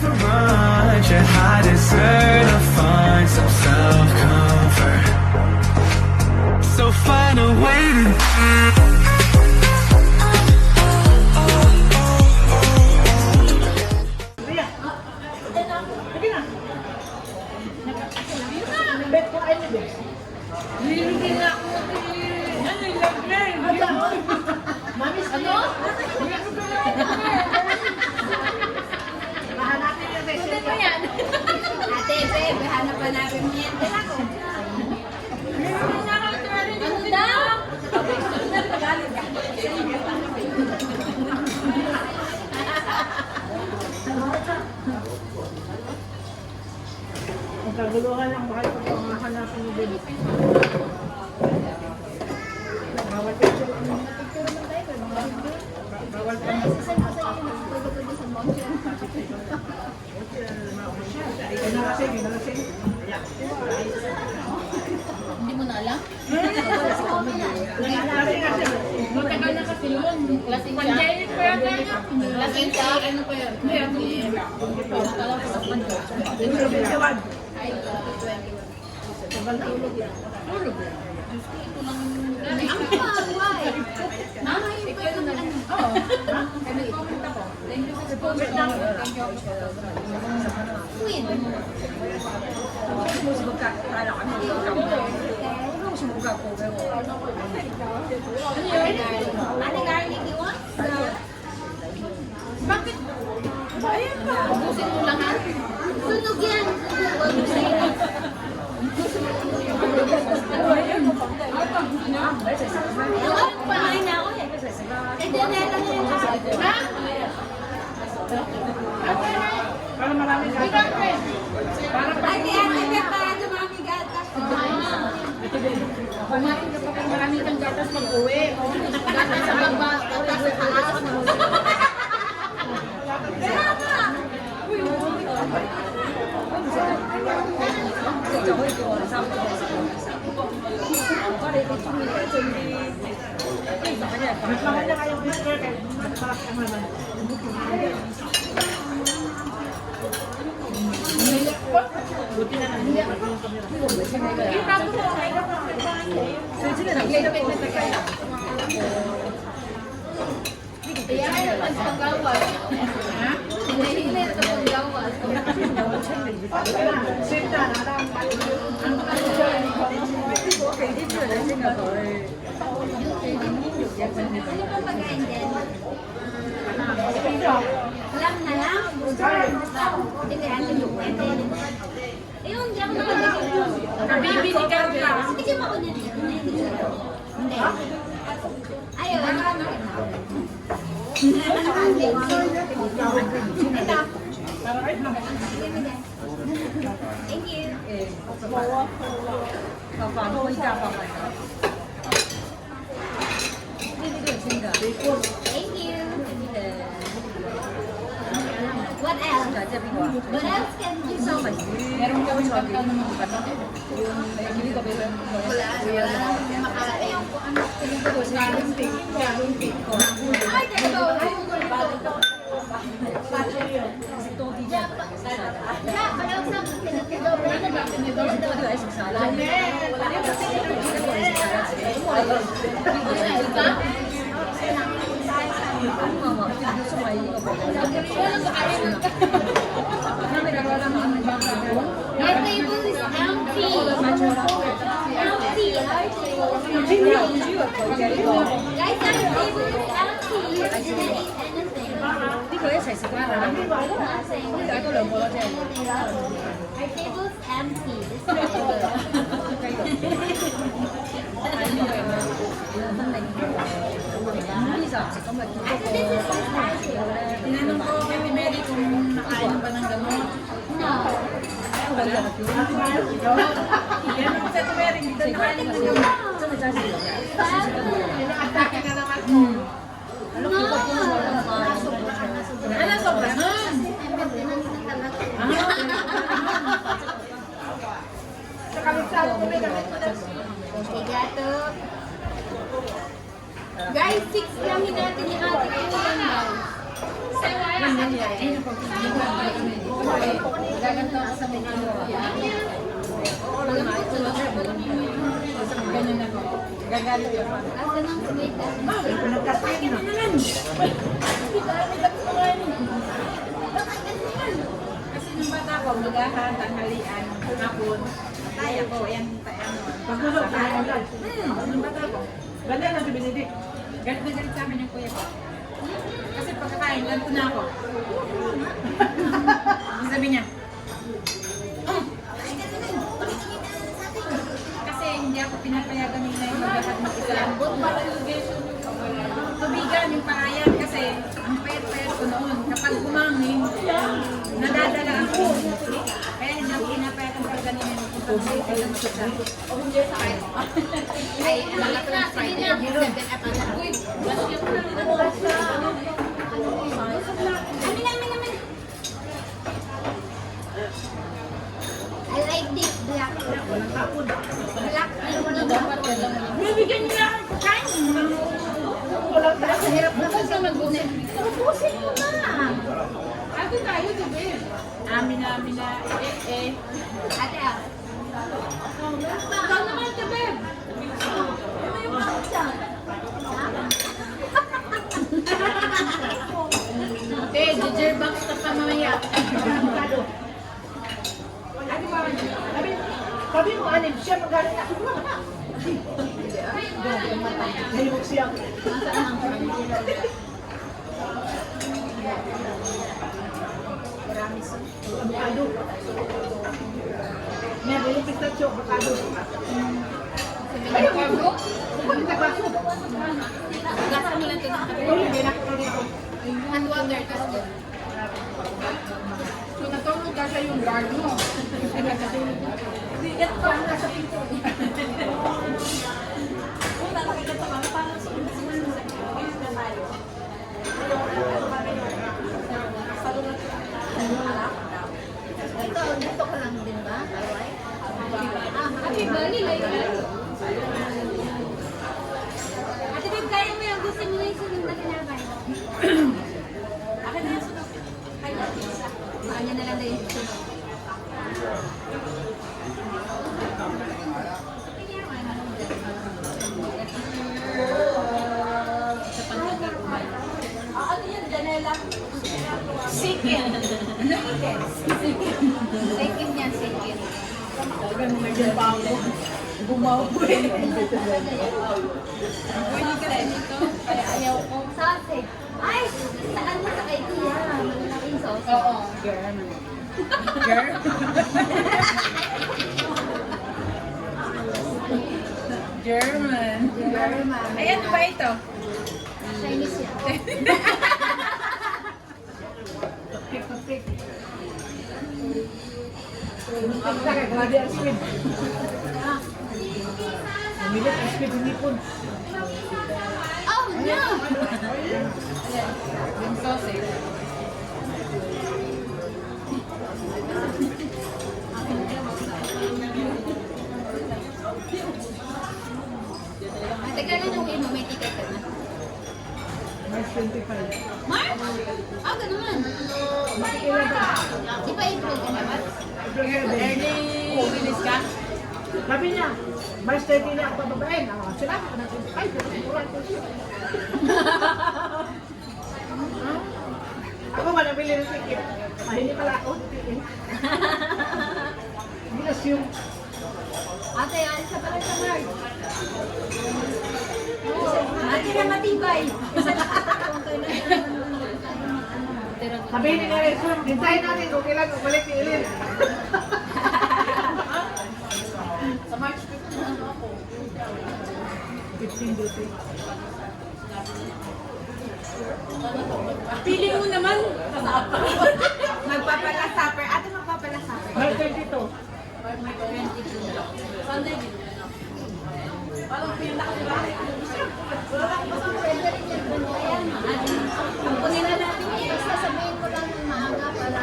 for lunch, and I deserve to find some self-comfort. So find a way to Ate, babe, hanap pa natin yan. Ano daw? Magkaguluhan lang bakit pag hanapin ni Baby. Bawal ka siya. Bawal ka. Hindi mo na alam? Matagal na kasi yun. Lasing siya. Lasing siya. Ano pa yun? Ay, 20. Tulog yan. Tulog yan. Ito lang. Ang paway. Mama, yung pa yung ano. Oo. Kami comment ako. Thank you sa sponsor. Thank you. Queen. Ate garlic, you want? Bakit? Ayan pa. Ubusin mo lang ha? Sunog yan. Huwag mo sa'yo. Pamain na ako eh. Eh, dinela na yun. Ha? Para marami ka. Ate, para dumami gatas. Kumain ka pa kung marami kang gatas mag-uwi. Gatas sa baba, gatas sa taas. Kaya nga. Maglaman na kayong mister kahit magparak ang naman. Buti na lang. Kaya ay paggawas. Ha? Hindi na ito paggawas. Same na. Ano pa pagkain din? Lang na lang? Hindi, ano yung pwede. Ayun, hindi ako nakalimutan. Bibili ka ka. Hindi mo ako nito. Hindi. Ayaw. Ito. Thank you. Thank you. What else? What else can you do? Meron ka yung pagkaw ng mga bata. Yung hindi ka ba yung Wala. Makain. Ay, dalawa. Our table is empty. Empty. Guys, our table is empty. You didn't eat anything. 呢個一齊食啦，係咪？打多兩個咯，即係。 Our table is empty. This is Tinanong ko kay Mary kung nakain ba ng gano'n. No. Yan ang sa Mary, dito nakain ng gano'n. Saan nagsasabi? Atake na naman. No. Ano, sobra nun? Sa kalisado ko may gamit ko na. Obrigado. Guys, 6 lang natin ni ate ko yan daw. niya. Ayun ang gaganto ako sa mga wala nga, ito lang siya. Ganun ako. Gagalit yun. Asa nang sumita? Nagkasakit na. Kasi nung bata ko, magahan, tanghalian, hapon. Kaya ko, yan, Pagkusok na yung ulan. nung bata ko. Ganda na si Benedict. Galit na galit sa amin yung kuya ko. Kasi pagkakain, ganito na ako. Sabi niya, kasi hindi ako pinapayagan nila yung maglahat mag-isa. Tubigan yung pangayan kasi ang payat-payat ko noon. Kapag humangin, nadadala ako. Kaya hindi ako pinapayagan talaga nila yung tubig. Kaya mag-isa. Ay, wala ko na. Sige na. 7 up na. Uy, amin, amin, amin. I like this black. Black. Bibigyan niya ako kain. Sa hirap na kasi mag-usin. Ubusin mo na. Ate tayo, diba? Amin na, Ate, ah. Ikaw naman, diba? Ano yung bakit dyan? Ginger box ka pa mamaya. Sabi mo, anim siya, magalit ako. Nahimok siya. Avocado. May rin pistachio, avocado. Ayun, kung nagbaso. Gasa mo lang ito ng kape. Uy, may nakita dito. Hot water kasi. So natulog ka siya yung guard mo. Sigat pa ang nasa pinto. Dito ko lang din ba? Alright? Happy birthday, Laila. Ate Beb, kaya mo yung gusto mo yung sunod na kinakain. Akin na yung sunod. Kanya na lang na yung sunod. Ano yan, Janela? Sikin. Sikin yan, sikin. Talagang may pa ako. Bumaw ko eh. Pwede ka rin ito. Kaya ayaw ko. Sausage. Ay, saan mo sa idea? Malalaking sausage. Oo. Girl. Girl? German. German. Ay, ano ba ito? Chinese yan. Kapit. Pagkakit, grabe ang squid. Namilit ang squid ng nipon. Oh, no! Yung sausage. Tagal na nung mo, may ticket ka na. March 25. Mark? Ah, ganun man. Di ba April ka na ba? Early release ka? Sabi niya, March 30 na ako bababain. Sila ako ng 25. Ako ba nabili ng ticket? Hindi pala ako. Hindi assume. Ate, alis ka pala sa Mark. Ate na matibay. Sabi ni Nere, hintayin natin kung kailan balik ni Ilin. Sa March 15 ano ako. 15 duty. Pili mo naman. Magpapala-supper. Ate, magpapala-supper. March 22. Sunday din. Parang pinaka-diba? Pwede rin yan. Ayan. Kunin na natin. Basta sabihin ko lang ng maaga para...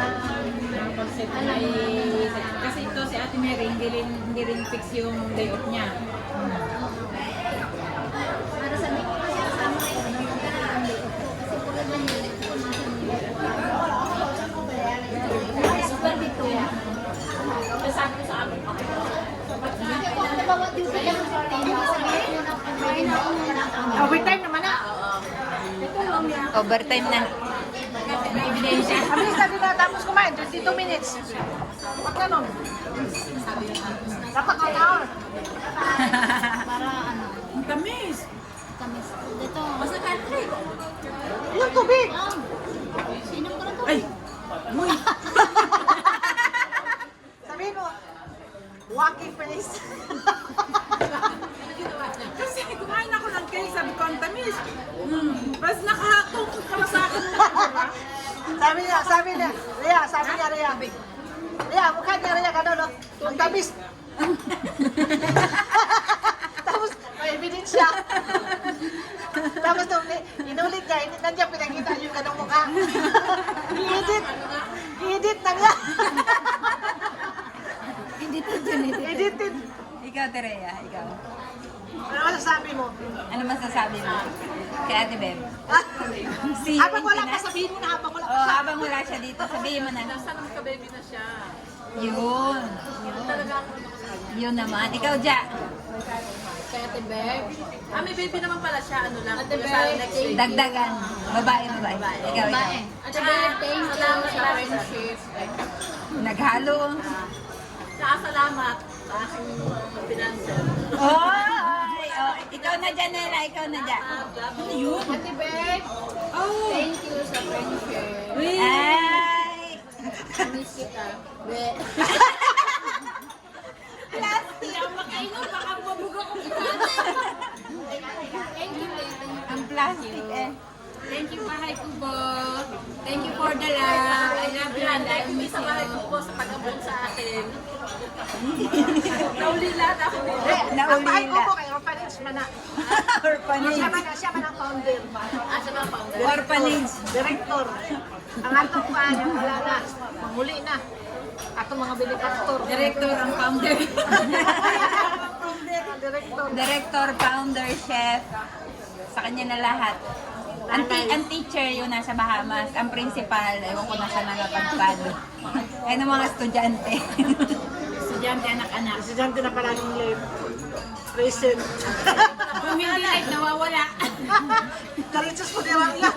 Kasi ito si Ate Mary, hindi rin fix yung day off niya. Para sabihin ko kasi kasama kayo. Kasi pagod na yun. Overtime na. May ebidensya. Mabilis na din natapos kumain, 22 minutes. Pag ganun. Dapat 1 hour. Para ano, Ang tamis. tamis. Dito. Basta country. Yung tubig. Sinom ko na to. Ay! Uy! Sabihin mo, wacky face. Kasi kumain ako ng cake, sabi ko ang tamis. Bas nakahatok ka pa sa akin. sabi niya, Rhea. Rhea, mukha niya, Rhea, gano'n, no? Ang tamis. Tapos, may ebidensya. Tapos, nung inulit niya, nandiyan pinakita yung ganong mukha. I-edit na nga. Edited. Ikaw, Terea, ikaw. Ano masasabi mo? Ano masasabi mo? Kay Ate Beb. Si Habang wala Quintina? pa, sabihin mo na habang wala pa Oh, siya. habang wala siya dito, sabihin mo na. Nasa nang ka-baby na siya. Yun. Talaga ako. Yun naman. Ikaw, Ja. Kaya Ate Beb. Ah, may baby naman pala siya. Ano lang. Ate sa Beb, next week. Dagdagan. Babae. Ikaw, ikaw. Bae. Ate Beb, thank you Salamat sa sa friendship. Naghalo. Saka salamat sa aking financer. Oy! Oh, ikaw na, Janela. Ikaw na, Ja. Yun. Ate Beb, thank you sa friendship. Ay! Miss kita. Be. Plastic. Makainom, baka mabuga ko kita. Thank you, Beb. Ang plastic eh. Thank you, Bahay Kubo. Thank you for the love. I love you and I miss Sa bahay you. ko po sa pag-abot sa akin. Naulila na ako dito. Ang bahay ko po kay orphanage man na. Orphanage. Siya man ang founder. Siya ba ang founder? Orphanage. Director. Ang atong paan, wala na. Manghuli na. Atong mga benefactor. Director ang founder. Director. Director, founder, chef. Sa kanya na lahat. Ang teacher yun nasa Bahamas. Ang principal, ewan ko na siya nangapagpad. Kaya ng mga estudyante. Estudyante, anak-anak. Presidente na palaging live. Present. Kung hindi live, nawawala. Dalitsos po nila lang.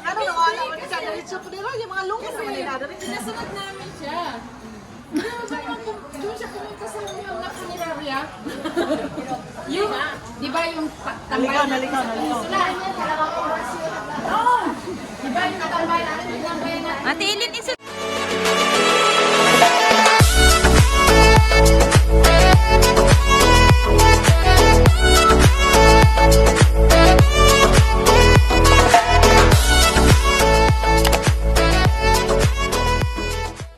Ano nung wala mo sa dalitsos po nila? Yung mga lungkot naman nila. Sinasunod namin siya. Doon siya pumunta sa yung nakanirarya. Yung, di ba yung tambayan? Nalikaw. Oo! Di ba yung tambayan natin, yung tambayan natin? Ate Ilin, isunod